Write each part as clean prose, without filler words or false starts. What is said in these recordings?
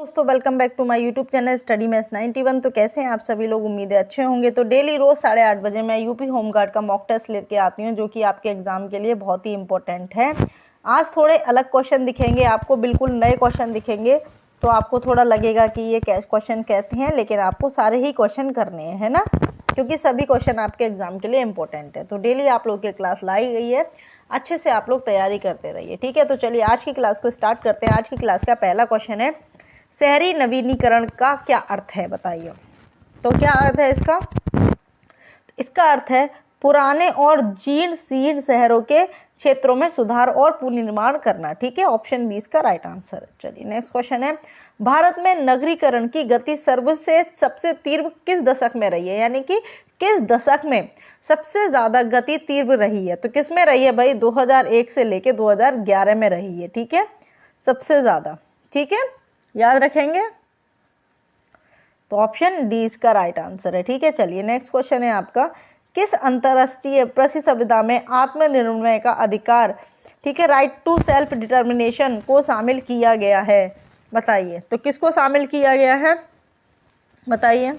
दोस्तों welcome back to my YouTube channel study maths 91। तो कैसे हैं आप सभी लोग, उम्मीद है अच्छे होंगे। तो डेली रोज 8:30 बजे मैं यूपी होमगार्ड का मॉक टेस्ट लेके आती हूँ, जो कि आपके एग्जाम के लिए बहुत ही इंपॉर्टेंट है। आज थोड़े अलग क्वेश्चन दिखेंगे आपको, बिल्कुल नए क्वेश्चन दिखेंगे, तो आपको थोड़ा लगेगा कि ये क्वेश्चन कहते हैं, लेकिन आपको सारे ही क्वेश्चन करने हैं, है ना, क्योंकि सभी क्वेश्चन आपके एग्जाम के लिए इंपॉर्टेंट है। तो डेली आप लोग की क्लास लाई गई है, अच्छे से आप लोग तैयारी करते रहिए, ठीक है। तो चलिए आज की क्लास को स्टार्ट करते हैं। आज की क्लास का पहला क्वेश्चन है, शहरी नवीनीकरण का क्या अर्थ है, बताइए। तो क्या अर्थ है इसका? इसका अर्थ है पुराने और जीर्ण शीर्ण शहरों के क्षेत्रों में सुधार और पुनर्निर्माण करना, ठीक है। ऑप्शन बी इसका राइट आंसर है। चलिए नेक्स्ट क्वेश्चन है, भारत में नगरीकरण की गति सर्वश्रेष्ठ सबसे तीव्र किस दशक में रही है, यानी कि किस दशक में सबसे ज्यादा गति तीव्र रही है। तो किस में रही है भाई? 2001 से लेके 2011 में रही है, ठीक है, सबसे ज्यादा, ठीक है, याद रखेंगे। तो ऑप्शन डी इसका राइट आंसर है, ठीक है। चलिए नेक्स्ट क्वेश्चन है आपका, किस अंतरराष्ट्रीय प्रसिद्ध संविधा में आत्मनिर्णय का अधिकार, ठीक है, राइट टू सेल्फ डिटर्मिनेशन को शामिल किया गया है, बताइए। तो किसको शामिल किया गया है, बताइए।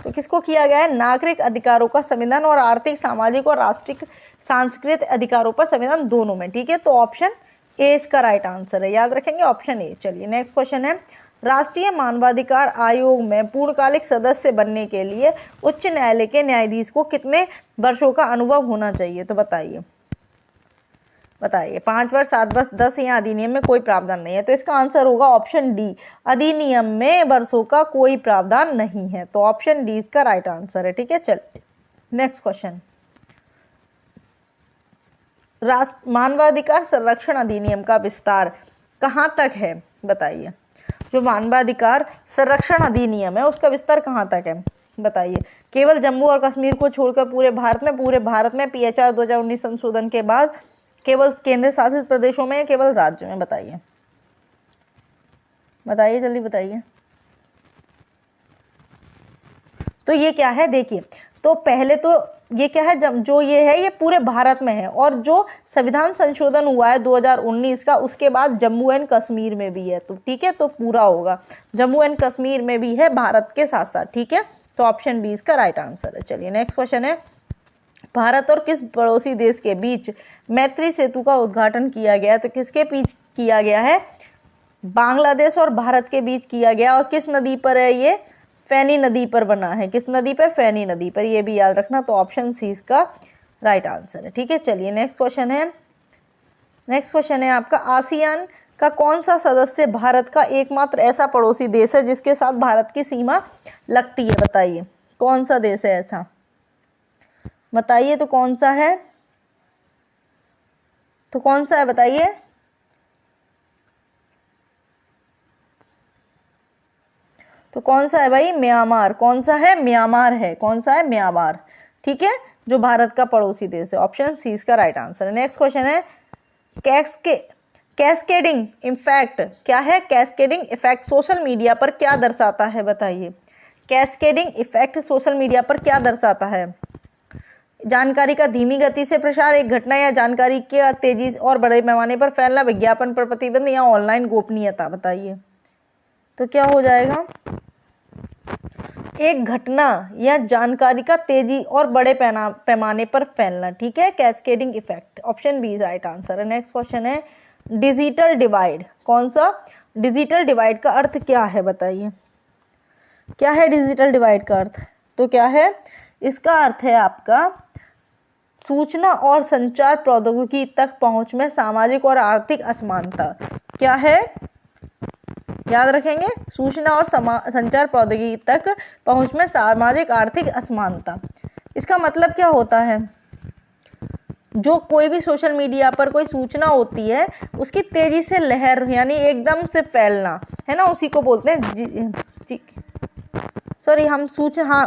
तो किसको किया गया है? नागरिक अधिकारों का संविधान और आर्थिक, सामाजिक और राष्ट्रीय सांस्कृतिक अधिकारों पर संविधान, दोनों में, ठीक है। तो ऑप्शन ए इसका राइट आंसर है, याद रखेंगे, ऑप्शन ए। चलिए नेक्स्ट क्वेश्चन है, राष्ट्रीय मानवाधिकार आयोग में पूर्णकालिक सदस्य बनने के लिए उच्च न्यायालय के न्यायाधीश को कितने वर्षों का अनुभव होना चाहिए? तो बताइए, 5 वर्ष, 7 वर्ष, 10 या अधिनियम में कोई प्रावधान नहीं है। तो इसका आंसर होगा ऑप्शन डी, अधिनियम में वर्षों का कोई प्रावधान नहीं है। तो ऑप्शन डी इसका राइट आंसर है, ठीक है। चलिए नेक्स्ट क्वेश्चन, मानवाधिकार संरक्षण अधिनियम का विस्तार कहाँ तक है, बताइए। जो मानवाधिकार संरक्षण अधिनियम है उसका विस्तार कहाँ तक है, बताइए। केवल जम्मू और कश्मीर को छोड़कर पूरे भारत में PHR 2019 संशोधन के बाद केवल केंद्र शासित प्रदेशों में, केवल राज्य में, बताइए, बताइए, जल्दी बताइए। तो ये क्या है, देखिए, तो पहले तो ये क्या है, जब जो ये है ये पूरे भारत में है, और जो संविधान संशोधन हुआ है 2019 का, उसके बाद जम्मू एंड कश्मीर में भी है, तो ठीक है, तो पूरा होगा, जम्मू एंड कश्मीर में भी है भारत के साथ साथ, ठीक है। तो ऑप्शन बी इसका राइट आंसर है। चलिए नेक्स्ट क्वेश्चन है, भारत और किस पड़ोसी देश के बीच मैत्री सेतु का उद्घाटन किया गया? तो किसके बीच किया गया है? बांग्लादेश और भारत के बीच किया गया। और किस नदी पर है ये? फैनी नदी पर बना है। किस नदी पर? फैनी नदी पर, ये भी याद रखना। तो ऑप्शन सी इसका राइट आंसर है, ठीक है। चलिए नेक्स्ट क्वेश्चन है आपका, आसियान का कौन सा सदस्य भारत का एकमात्र ऐसा पड़ोसी देश है जिसके साथ भारत की सीमा लगती है, बताइए। कौन सा देश है ऐसा, बताइए। तो कौन सा है, बताइए। तो कौन सा है भाई? म्यांमार। कौन सा है? म्यांमार है। कौन सा है? म्यांमार, ठीक है, जो भारत का पड़ोसी देश है। ऑप्शन सी इसका राइट आंसर है। नेक्स्ट क्वेश्चन है, कैस्केडिंग इफेक्ट क्या है? कैस्केडिंग इफेक्ट सोशल मीडिया पर क्या दर्शाता है, बताइए। कैस्केडिंग इफेक्ट सोशल मीडिया पर क्या दर्शाता है? जानकारी का धीमी गति से प्रसार, एक घटना या जानकारी के तेजी और बड़े पैमाने पर फैलना, विज्ञापन पर प्रतिबंध, या ऑनलाइन गोपनीयता, बताइए। तो क्या हो जाएगा? एक घटना या जानकारी का तेजी और बड़े पैमाने पर फैलना, ठीक है, cascading effect. Option B right answer है। नेक्स्ट क्वेश्चन है, डिजिटल डिवाइड, कौन सा? डिजिटल डिवाइड का अर्थ क्या है, बताइए। क्या है डिजिटल डिवाइड का अर्थ? तो क्या है इसका अर्थ? है आपका सूचना और संचार प्रौद्योगिकी तक पहुंच में सामाजिक और आर्थिक असमानता। क्या है, याद रखेंगे, सूचना और संचार प्रौद्योगिकी तक पहुंच में सामाजिक आर्थिक असमानता। इसका मतलब क्या होता है? जो कोई भी सोशल मीडिया पर कोई सूचना होती है, उसकी तेजी से लहर, यानी एकदम से फैलना, है ना, उसी को बोलते हैं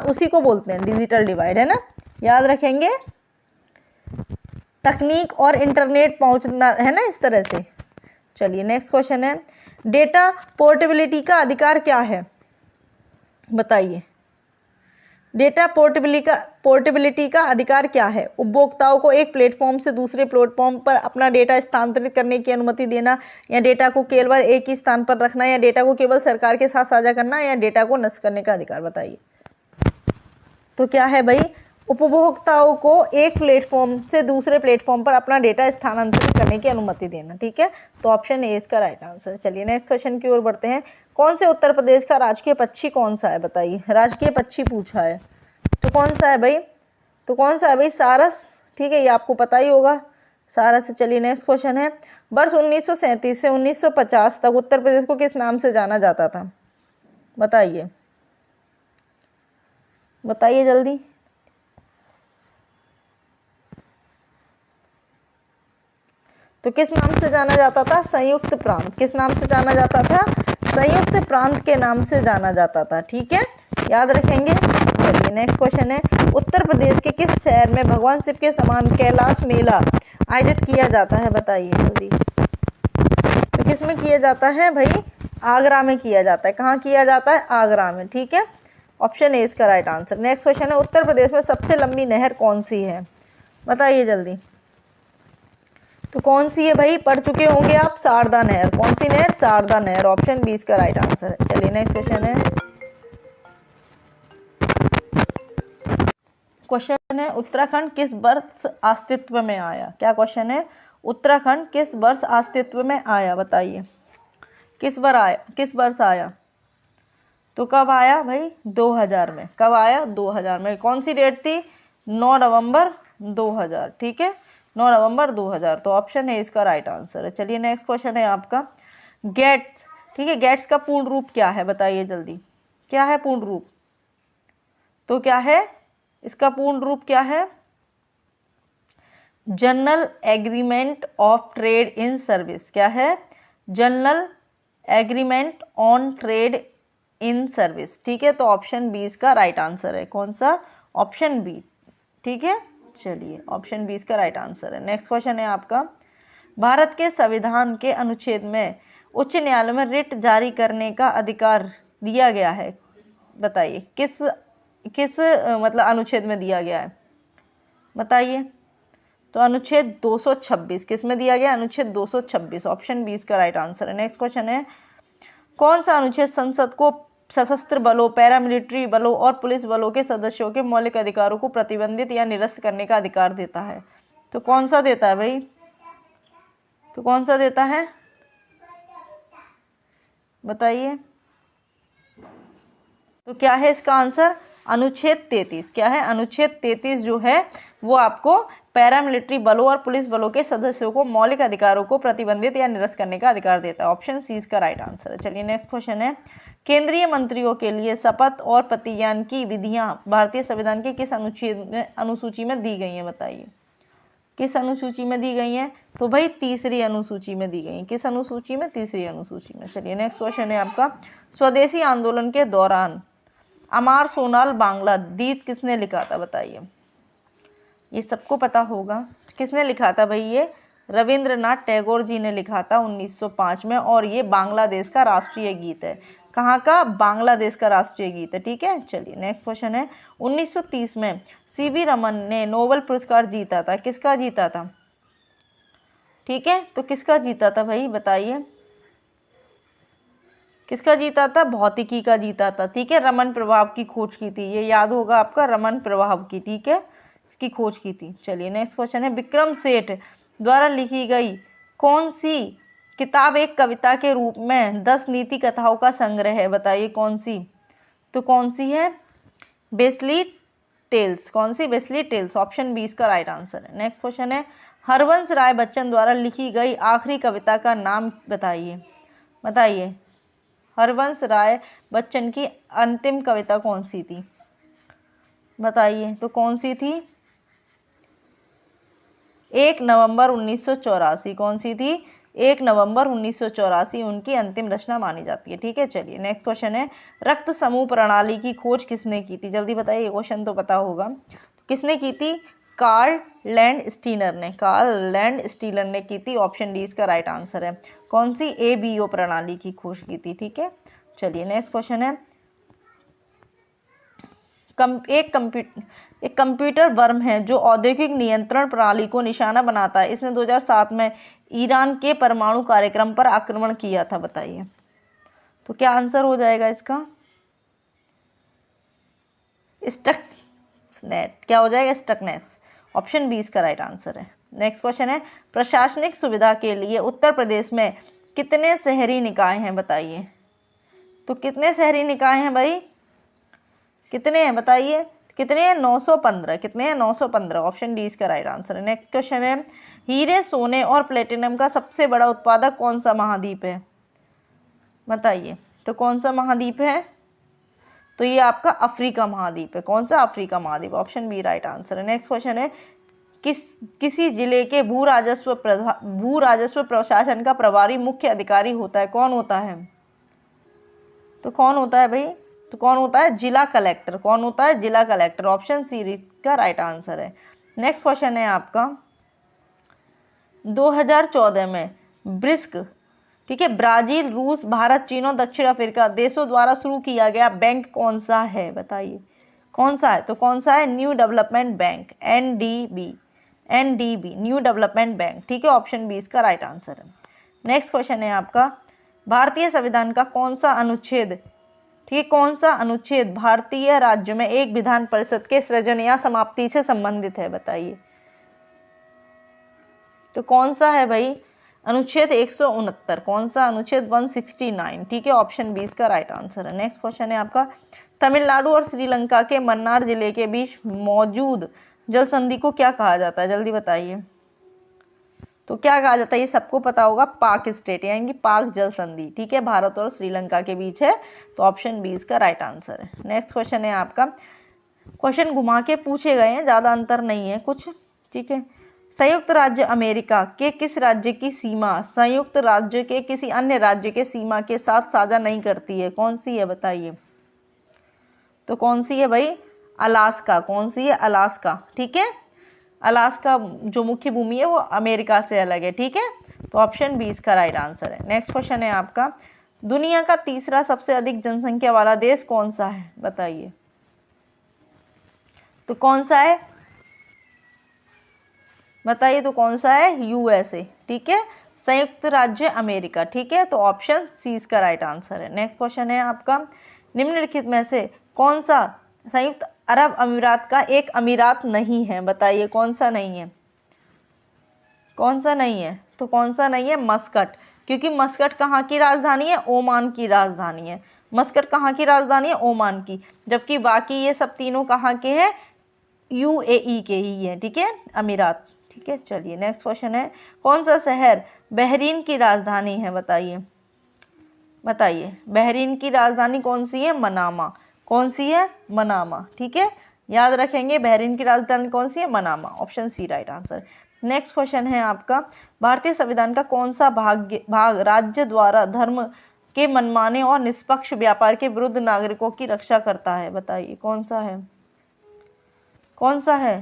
उसी को बोलते हैं डिजिटल डिवाइड, है ना, याद रखेंगे। तकनीक और इंटरनेट पहुंचना, है ना, इस तरह से। चलिए नेक्स्ट क्वेश्चन है, डेटा पोर्टेबिलिटी का अधिकार क्या है, बताइए। डेटा पोर्टेबिलिटी का अधिकार क्या है? उपभोक्ताओं को एक प्लेटफॉर्म से दूसरे प्लेटफॉर्म पर अपना डेटा स्थानांतरित करने की अनुमति देना, या डेटा को केवल एक ही स्थान पर रखना, या डेटा को केवल सरकार के साथ साझा करना, या डेटा को नष्ट करने का अधिकार? बताइए। तो क्या है भाई? उपभोक्ताओं को एक प्लेटफॉर्म से दूसरे प्लेटफॉर्म पर अपना डेटा स्थानांतरित करने की अनुमति देना। ठीक है, तो ऑप्शन ए इसका राइट आंसर। चलिए नेक्स्ट क्वेश्चन की ओर बढ़ते हैं। कौन से उत्तर प्रदेश का राजकीय पक्षी कौन सा है? बताइए। राजकीय पक्षी पूछा है, तो कौन सा है भाई? तो कौन सा है भाई? सारस। ठीक है, ये आपको पता ही होगा, सारस। चलिए नेक्स्ट क्वेश्चन है। वर्ष 1937 से 1950 तक उत्तर प्रदेश को किस नाम से जाना जाता था? बताइए, बताइए जल्दी। तो किस नाम से जाना जाता था? संयुक्त प्रांत। किस नाम से जाना जाता था? संयुक्त प्रांत के नाम से जाना जाता था। ठीक है, याद रखेंगे। चलिए नेक्स्ट क्वेश्चन है। उत्तर प्रदेश के किस शहर में भगवान शिव के समान कैलाश मेला आयोजित किया जाता है? बताइए जल्दी। तो किस में किया जाता है भाई? आगरा में किया जाता है। कहाँ किया जाता है? आगरा में। ठीक है, ऑप्शन ए इसका राइट आंसर। नेक्स्ट क्वेश्चन है। उत्तर प्रदेश में सबसे लंबी नहर कौन सी है? बताइए जल्दी। तो कौन सी है भाई? पढ़ चुके होंगे आप, शारदा नहर। कौन सी नहर? शारदा नहर। ऑप्शन बी इसका राइट आंसर है। चलिए नेक्स्ट क्वेश्चन है। क्वेश्चन है उत्तराखंड किस वर्ष अस्तित्व में आया? क्या क्वेश्चन है? उत्तराखंड किस वर्ष अस्तित्व में आया? बताइए। किस वर्ष आया? तो कब आया भाई? 2000 में। कब आया? 2000 में। कौन सी डेट थी? 9 नवंबर 2000। ठीक है, 9 नवंबर 2000। तो ऑप्शन है इसका राइट आंसर है। चलिए नेक्स्ट क्वेश्चन है आपका गेट्स। ठीक है, गेट्स का पूर्ण रूप क्या है? बताइए जल्दी। क्या है पूर्ण रूप? तो क्या है इसका पूर्ण रूप? क्या है? General agreement of trade in service. क्या है? General agreement on trade in service. ठीक है, तो ऑप्शन बी इसका राइट आंसर है। कौन सा? Option B. ठीक है, चलिए ऑप्शन बी इसका राइट आंसर है। नेक्स्ट क्वेश्चन है आपका। भारत के संविधान के अनुच्छेद में उच्च न्यायालय में रिट जारी करने का अधिकार दिया गया है? बताइए। किस मतलब अनुच्छेद में दिया गया है? बताइए। तो अनुच्छेद 226। किस में दिया गया? अनुच्छेद 226। ऑप्शन बी इसका राइट आंसर है। नेक्स्ट क्वेश्चन है। कौन सा अनुच्छेद संसद को सशस्त्र बलों, पैरामिलिट्री बलों और पुलिस बलों के सदस्यों के मौलिक अधिकारों को प्रतिबंधित या निरस्त करने का अधिकार देता है? तो कौन सा देता है भाई? तो कौन सा देता है? बताइए। तो क्या है इसका आंसर? अनुच्छेद 33। क्या है? अनुच्छेद 33 जो है वो आपको पैरामिलिट्री बलों और पुलिस बलों के सदस्यों को मौलिक अधिकारों को प्रतिबंधित या निरस्त करने का अधिकार देता है। ऑप्शन सी इसका राइट आंसर है। चलिए नेक्स्ट क्वेश्चन है। केंद्रीय मंत्रियों के लिए शपथ और प्रतिज्ञान की विधियां भारतीय संविधान के किस अनुसूची में दी गई हैं? बताइए। किस अनुसूची में दी गई हैं? तो भाई तीसरी अनुसूची में दी गई हैं। किस अनुसूची में? तीसरी अनुसूची में। चलिए नेक्स्ट क्वेश्चन है आपका। स्वदेशी आंदोलन के दौरान अमार सोनाल बांग्ला गीत किसने लिखा था? बताइए। ये सबको पता होगा। किसने लिखा था भाई? ये रविंद्रनाथ टैगोर जी ने लिखा था 1905 में, और ये बांग्लादेश का राष्ट्रीय गीत है। कहाँ का? बांग्लादेश का राष्ट्रीय गीत है। ठीक है, चलिए नेक्स्ट क्वेश्चन है। 1930 में सीवी रमन ने नोबेल पुरस्कार जीता था। किसका जीता था? ठीक है, तो किसका जीता था भाई? बताइए। किसका जीता था? भौतिकी का जीता था। ठीक है, रमन प्रभाव की खोज की थी। ये याद होगा आपका, रमन प्रभाव की। ठीक है, इसकी खोज की थी। चलिए नेक्स्ट क्वेश्चन है। विक्रम सेठ द्वारा लिखी गई कौन सी किताब एक कविता के रूप में 10 नीति कथाओं का संग्रह है? बताइए कौन सी? तो कौन सी है? Beastly tales. कौन सी? Beastly tales. ऑप्शन बी इसका राइट आंसर है। नेक्स्ट क्वेश्चन है। हरवंश राय बच्चन द्वारा लिखी गई आखिरी कविता का नाम बताइए। बताइए। हरवंश राय बच्चन की अंतिम कविता कौन सी थी? बताइए। तो कौन सी थी? 1 नवंबर 1984। कौन सी थी? 1 नवंबर 1984 उनकी अंतिम रचना मानी जाती है। ठीक है, चलिए नेक्स्ट क्वेश्चन है। रक्त समूह प्रणाली की खोज किसने की थी? जल्दी बताइए, क्वेश्चन तो पता होगा। किसने की थी? कार्ल लैंडस्टीनर ने। कार्ल लैंडस्टीनर ने की थी। ऑप्शन डी इसका राइट आंसर है। कौन सी? ABO प्रणाली की खोज की थी। ठीक है, चलिए नेक्स्ट क्वेश्चन है। एक कंप्यूटर वर्म है जो औद्योगिक नियंत्रण प्रणाली को निशाना बनाता है। इसने 2007 में ईरान के परमाणु कार्यक्रम पर आक्रमण किया था। बताइए तो क्या आंसर हो जाएगा इसका? स्टक्सनेट। क्या हो जाएगा? स्टकनेस। ऑप्शन बी इसका राइट आंसर है। नेक्स्ट क्वेश्चन है, प्रशासनिक सुविधा के लिए उत्तर प्रदेश में कितने शहरी निकाय हैं? बताइए तो कितने शहरी निकाय हैं भाई? कितने हैं बताइए? कितने हैं? 915। कितने हैं? 915। ऑप्शन डी इसका राइट आंसर है। नेक्स्ट क्वेश्चन है, हीरे, सोने और प्लेटिनम का सबसे बड़ा उत्पादक कौन सा महाद्वीप है? बताइए तो कौन सा महाद्वीप है? तो ये आपका अफ्रीका महाद्वीप है। कौन सा? अफ्रीका महाद्वीप। ऑप्शन बी राइट आंसर है। नेक्स्ट क्वेश्चन है, किसी जिले के भू राजस्व प्रशासन का प्रभारी मुख्य अधिकारी होता है? कौन होता है? तो कौन होता है भाई? तो कौन होता है? जिला कलेक्टर। कौन होता है? जिला कलेक्टर। ऑप्शन सी का राइट आंसर है। नेक्स्ट क्वेश्चन है आपका, 2014 में ब्रिक्स, ठीक है, ब्राजील, रूस, भारत, चीन और दक्षिण अफ्रीका देशों द्वारा शुरू किया गया बैंक कौन सा है? बताइए कौन सा है? तो कौन सा है? New development bank, NDB, new development bank. ठीक है, ऑप्शन बी इसका राइट आंसर है। नेक्स्ट क्वेश्चन है आपका, भारतीय संविधान का कौन सा अनुच्छेद, ठीक है, कौन सा अनुच्छेद भारतीय राज्य में एक विधान परिषद के सृजन या समाप्ति से संबंधित है? बताइए तो कौन सा है भाई? अनुच्छेद 169। कौन सा? अनुच्छेद 169। ठीक है, ऑप्शन बी इसका राइट आंसर है। नेक्स्ट क्वेश्चन है आपका, तमिलनाडु और श्रीलंका के मन्नार जिले के बीच मौजूद जल संधि को क्या कहा जाता है? जल्दी बताइए तो क्या कहा जाता है? ये सबको पता होगा, पाक स्टेट, यानी कि पाक जल संधि। ठीक है, भारत और श्रीलंका के बीच है, तो ऑप्शन बी इसका राइट आंसर है। नेक्स्ट क्वेश्चन है आपका, क्वेश्चन घुमा के पूछे गए हैं, ज़्यादा अंतर नहीं है कुछ। ठीक है, संयुक्त राज्य अमेरिका के किस राज्य की सीमा संयुक्त राज्य के किसी अन्य राज्य के सीमा के साथ साझा नहीं करती है? कौन सी है? बताइए तो कौन सी है भाई? अलास्का। कौन सी है? अलास्का। ठीक है, अलास्का जो मुख्य भूमि है वो अमेरिका से अलग है। ठीक है, तो ऑप्शन बी इसका राइट आंसर है। नेक्स्ट क्वेश्चन है आपका, दुनिया का तीसरा सबसे अधिक जनसंख्या वाला देश कौन सा है? बताइए तो कौन सा है? बताइए तो कौन सा है? यूएसए। ठीक है, संयुक्त राज्य अमेरिका। ठीक है, तो ऑप्शन सी इसका राइट आंसर है। नेक्स्ट क्वेश्चन है आपका, निम्नलिखित में से कौन सा संयुक्त अरब अमीरात का एक अमीरात नहीं है? बताइए कौन सा नहीं है? कौन सा नहीं है? तो कौन सा नहीं है? मस्कट। क्योंकि मस्कट कहाँ की राजधानी है? ओमान की राजधानी है। मस्कट कहाँ की राजधानी है? ओमान की। जबकि बाकी ये सब तीनों कहाँ के हैं? यूएई के ही हैं। ठीक है, अमीरात। ठीक है, चलिए नेक्स्ट क्वेश्चन है, कौन सा शहर बहरीन की राजधानी है? बताइए बताइए बहरीन की राजधानी कौन सी है? मनामा। कौन सी है? मनामा। ठीक है, याद रखेंगे, बहरीन की राजधानी कौन सी है? Manama. Option C right answer. Next question है आपका, भारतीय संविधान का कौन सा भाग राज्य द्वारा धर्म के मनमाने और निष्पक्ष व्यापार के विरुद्ध नागरिकों की रक्षा करता है? बताइए कौन सा है? कौन सा है?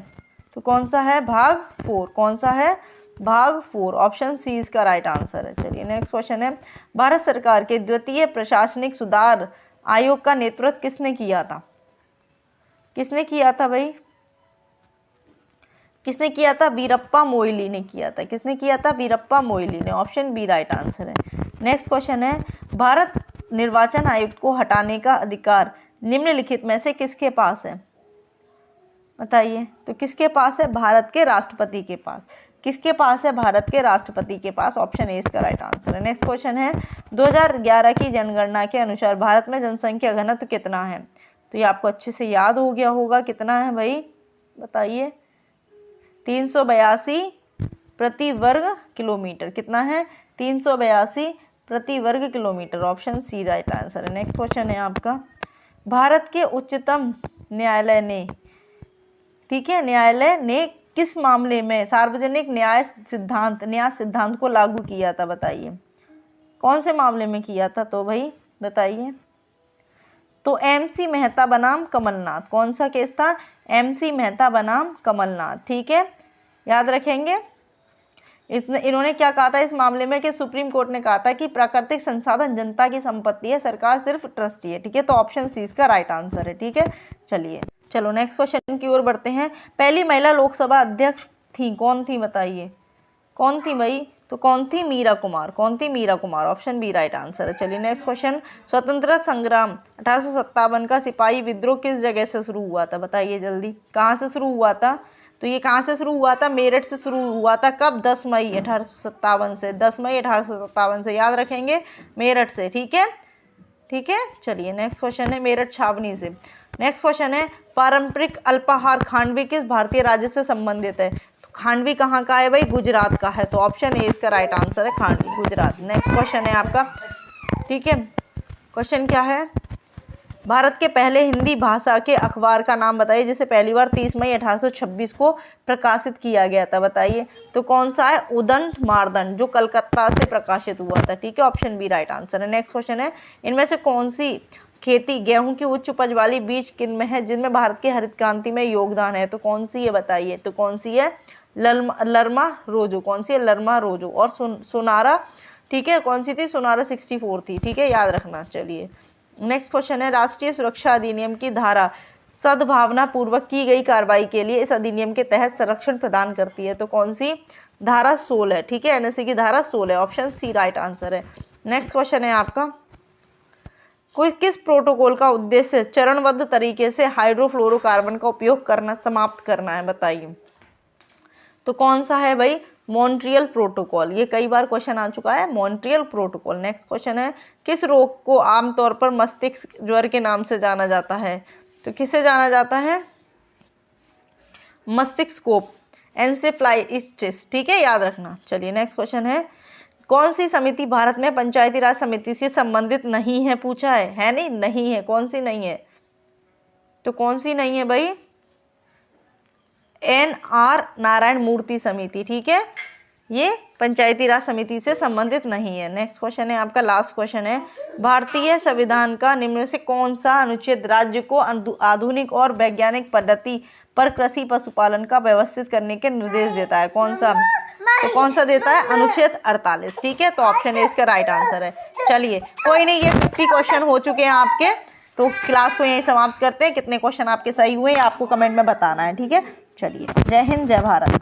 तो कौन सा है? भाग 4। कौन सा है? भाग 4। ऑप्शन सी इसका राइट आंसर है। चलिए नेक्स्ट क्वेश्चन है, भारत सरकार के द्वितीय प्रशासनिक सुधार आयोग का नेतृत्व किसने किया था? किसने किया था भाई? किसने किया था? वीरप्पा मोइली ने किया था। किसने किया था? वीरप्पा मोइली ने। ऑप्शन बी राइट आंसर है। नेक्स्ट क्वेश्चन है, भारत निर्वाचन आयुक्त को हटाने का अधिकार निम्नलिखित में से किसके पास है? बताइए तो किसके पास है? भारत के राष्ट्रपति के पास। किसके पास है? भारत के राष्ट्रपति के पास। ऑप्शन ए इसका राइट आंसर है। नेक्स्ट क्वेश्चन है, 2011 की जनगणना के अनुसार भारत में जनसंख्या घनत्व कितना है? तो ये आपको अच्छे से याद हो गया होगा। कितना है भाई? बताइए। 382 प्रति वर्ग किलोमीटर। कितना है? 382 प्रति वर्ग kilometre. Option C right answer है। नेक्स्ट क्वेश्चन है आपका, भारत के उच्चतम न्यायालय ने, ठीक है, न्यायालय ने किस मामले में सार्वजनिक न्याय सिद्धांत को लागू किया था? बताइए कौन से मामले में किया था? तो भाई बताइए। तो एमसी मेहता बनाम कमलनाथ। कौन सा केस था? एमसी मेहता बनाम कमलनाथ। ठीक है, याद रखेंगे। इन्होंने क्या कहा था इस मामले में कि सुप्रीम कोर्ट ने कहा था कि प्राकृतिक संसाधन जनता की संपत्ति है, सरकार सिर्फ ट्रस्टी है। ठीक है, तो ऑप्शन सी इसका राइट आंसर है। ठीक है, चलिए चलो नेक्स्ट क्वेश्चन की ओर बढ़ते हैं। पहली महिला लोकसभा अध्यक्ष थी, कौन थी बताइए, कौन थी भाई? तो कौन थी? मीरा कुमार। कौन थी? Meera Kumar. Option B right answer है। चलिए नेक्स्ट क्वेश्चन। स्वतंत्रता संग्राम 1857 का सिपाही विद्रोह किस जगह से शुरू हुआ था? बताइए जल्दी, कहाँ से शुरू हुआ था? तो ये कहाँ से शुरू हुआ था? मेरठ से शुरू हुआ था। कब? 10 मई 1857 से। 10 मई 1857 से, याद रखेंगे, मेरठ से। ठीक है, ठीक है। चलिए नेक्स्ट क्वेश्चन है मेरठ छावनी से। नेक्स्ट क्वेश्चन है पारंपरिक अल्पाहार खांडवी किस भारतीय राज्य से संबंधित है? तो खांडवी कहाँ का है भाई? गुजरात का है। तो ऑप्शन ए इसका राइट आंसर है, खांडवी, गुजरात। नेक्स्ट क्वेश्चन है आपका, ठीक है। क्वेश्चन क्या है? भारत के पहले हिंदी भाषा के अखबार का नाम बताइए जिसे पहली बार 30 मई 1826 को प्रकाशित किया गया था। बताइए तो कौन सा है? उदंड मार्दंड, जो कलकत्ता से प्रकाशित हुआ था। ठीक है, ऑप्शन बी राइट आंसर है। नेक्स्ट क्वेश्चन है इनमें से कौन सी खेती गेहूं की उच्च उपज वाली बीज किनमें है जिनमें भारत की हरित क्रांति में योगदान है? तो कौन सी है बताइए? तो कौन सी है? लरमा रोजो। कौन सी है? लरमा रोजो। और सोनारा, ठीक है, कौन सी थी? सोनारा 64 थी। ठीक है, याद रखना। चलिए नेक्स्ट क्वेश्चन है राष्ट्रीय सुरक्षा अधिनियम की धारा सद्भावना पूर्वक की गई कार्रवाई के लिए इस अधिनियम के तहत संरक्षण प्रदान करती है। तो कौन सी? धारा 16 है। ठीक है, एनएससी की धारा 16 है। ऑप्शन सी राइट आंसर है। नेक्स्ट क्वेश्चन है आपका, कोई किस प्रोटोकॉल का उद्देश्य चरणबद्ध तरीके से हाइड्रोफ्लोरोकार्बन का उपयोग करना समाप्त करना है? बताइए तो कौन सा है भाई? Montreal protocol. ये कई बार क्वेश्चन आ चुका है, मॉन्ट्रियल प्रोटोकॉल। नेक्स्ट क्वेश्चन है किस रोग को आमतौर पर मस्तिष्क ज्वर के नाम से जाना जाता है? तो किससे जाना जाता है? मस्तिष्कोप, एन्सेफ्लाइटिस। ठीक है, याद रखना। चलिए नेक्स्ट क्वेश्चन है कौन सी समिति भारत में पंचायती राज समिति से संबंधित नहीं है? पूछा है नहीं? नहीं है। कौन सी नहीं है? तो कौन सी नहीं है भाई? NR नारायण मूर्ति समिति। ठीक है, ये पंचायती राज समिति से संबंधित नहीं है। नेक्स्ट क्वेश्चन है आपका, लास्ट क्वेश्चन है भारतीय संविधान का निम्न में से कौन सा अनुच्छेद राज्य को आधुनिक और वैज्ञानिक पद्धति पर कृषि पशुपालन का व्यवस्थित करने के निर्देश देता है? कौन सा? तो कौन सा देता है? अनुच्छेद 48। ठीक है, तो ऑप्शन ए इसका राइट आंसर है। चलिए कोई नहीं, ये 50 क्वेश्चन हो चुके हैं आपके, तो क्लास को यहीं समाप्त करते हैं। कितने क्वेश्चन आपके सही हुए आपको कमेंट में बताना है। ठीक है, चलिए, जय हिंद, जय भारत।